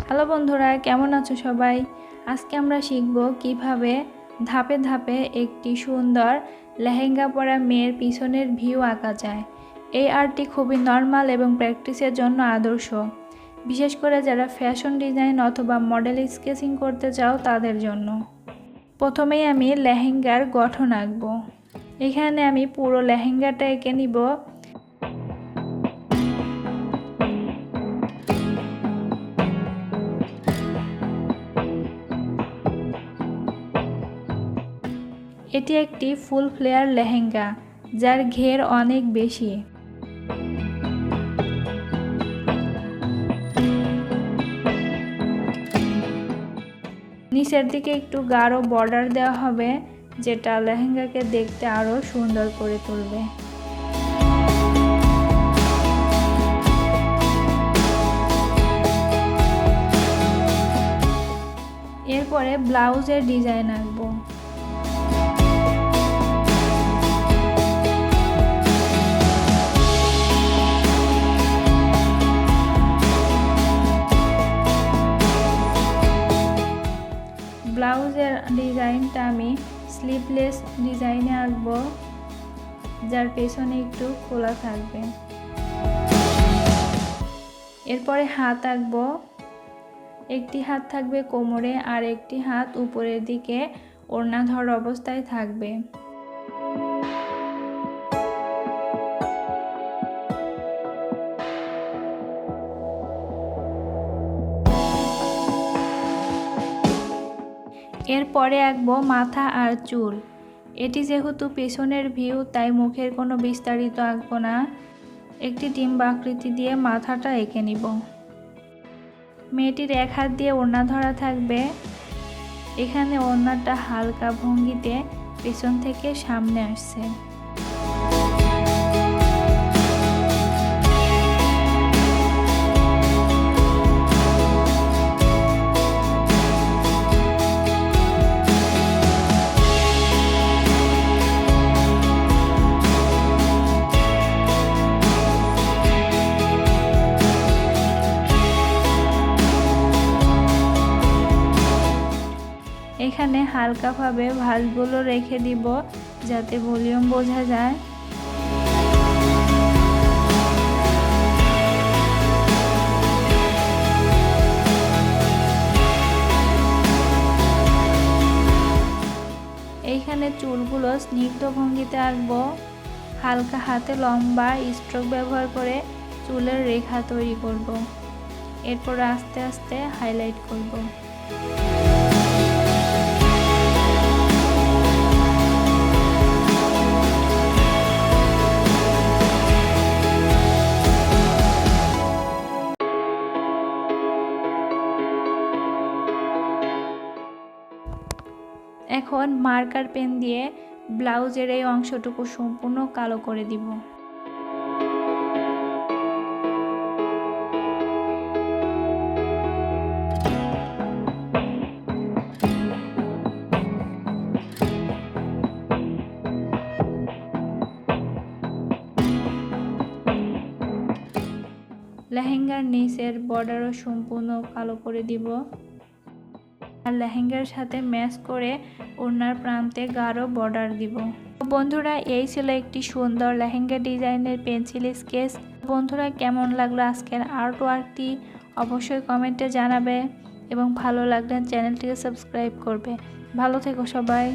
Hello বন্ধুরা, কেমন আছো সবাই? আজকে আমরা শিখব কিভাবে ধাপে ধাপে একটি সুন্দর লেহেঙ্গা পরা মেয়ের পিছনের ভিউ আঁকা যায়। এই আর্টটি খুবই নরমাল এবং প্র্যাকটিসের জন্য আদর্শ, বিশেষ করে যারা ফ্যাশন ডিজাইন অথবা মডেল স্কেচিং করতে চাও তাদের জন্য। প্রথমেই আমি লেহেঙ্গার গঠন আঁকব। এখানে আমি পুরো লেহেঙ্গাটা এঁকে নিব। এটি একটি ফুল ফ্লেয়ার লেহেঙ্গা, যার ঘের অনেক বেশি। নিচের দিকে একটু গাঢ় বর্ডার দেওয়া হবে, যেটা লেহেঙ্গাকে দেখতে আরো সুন্দর করে তুলবে। এরপরে ব্লাউজের ডিজাইন আঁকবো। ব্লাউজের ডিজাইনটা আমি স্লিভলেস ডিজাইনে আঁকবো, যার পেছনে একটু খোলা থাকবে। এরপরে হাত আঁকবো। একটি হাত থাকবে কোমরে আর একটি হাত উপরের দিকে ওড়না ধরা অবস্থায় থাকবে। এরপরে আঁকবো মাথা আর চুল। এটি যেহেতু পেছনের ভিউ, তাই মুখের কোনো বিস্তারিত আঁকবো না। একটি ডিম্ব আকৃতি দিয়ে মাথাটা এঁকে নিব। মেয়েটির এক হাত দিয়ে ওড়না ধরা থাকবে। এখানে ওড়নাটা হালকা ভঙ্গিতে পেছন থেকে সামনে আসছে। এখানে হালকাভাবে ভাঁজগুলো রেখে দিব, যাতে ভলিউম বোঝা যায়। এইখানে চুলগুলো স্নিগ্ধ ভঙ্গিতে আঁকবো। হালকা হাতে লম্বা স্ট্রোক ব্যবহার করে চুলের রেখা তৈরি করব। এরপর আস্তে আস্তে হাইলাইট করব। এখন মার্কার পেন দিয়ে ব্লাউজের এই অংশটুকু সম্পূর্ণ কালো করে দিব। লেহেঙ্গার নিচের বর্ডারও সম্পূর্ণ কালো করে দিব। আর লেহেঙ্গার সাথে ম্যাচ করে ওড়নার প্রান্তে গাঢ় বর্ডার দিব। বন্ধুরা, এই ছিল একটি সুন্দর লেহেঙ্গা ডিজাইনের পেন্সিল স্কেচ। বন্ধুরা, কেমন লাগলো আজকের আর্ট ওয়ার্কটি অবশ্যই কমেন্টে জানাবে এবং ভালো লাগলে চ্যানেলটিকে সাবস্ক্রাইব করবে। ভালো থেকো সবাই।